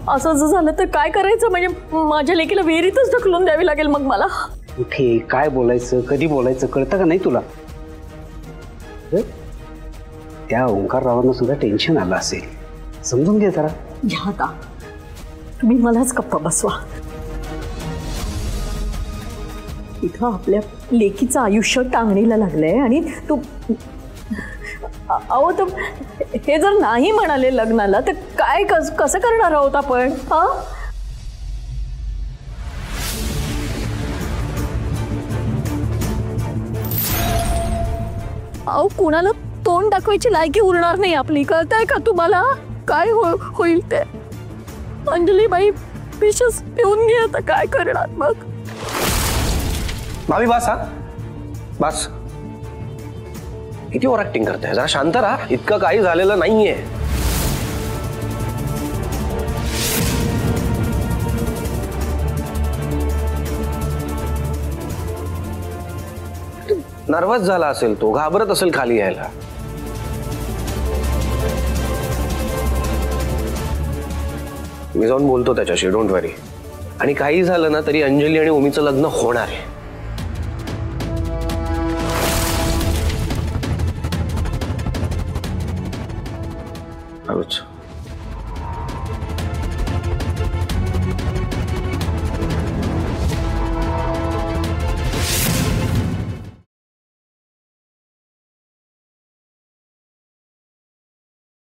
असं जर झालं तर काय करायचं? म्हणजे माझ्या लेकीला विहिरीतच ढकलून द्यावी लागेल मग मला. कुठे काय बोलायचं, कधी बोलायचं कळतं का नाही तुला? त्या ओंकाररावांना सुद्धा टेन्शन आलं असेल, समजून घे जरा. घ्या आता, तुम्ही मलाच गप्पा बसवा. इथं आपल्या लेकीचं आयुष्य टांगणीला लागलंय आणि तू अहो, तर हे जर नाही म्हणाले लग्नाला तर काय कसं करणार आहोत आपण? हा, अहो कुणाला तोंड दाखवायची लायकी उरणार नाही आपली, कळतंय का तुम्हाला? काय होईल ते. अंजली बाई विषच पिऊन घे, आता काय करणार मग? भाभी बस, हा बस. किती ओव्हर ऍक्टिंग करते, जरा शांत राहा. इतकं काही झालेलं नाहीये. नर्वस झाला असेल तो, घाबरत असेल खाली यायला. मी जाऊन बोलतो त्याच्याशी, डोंट वरी. आणि काही झालं ना तरी अंजली आणि उमीचं लग्न होणार आहे. अच्छा.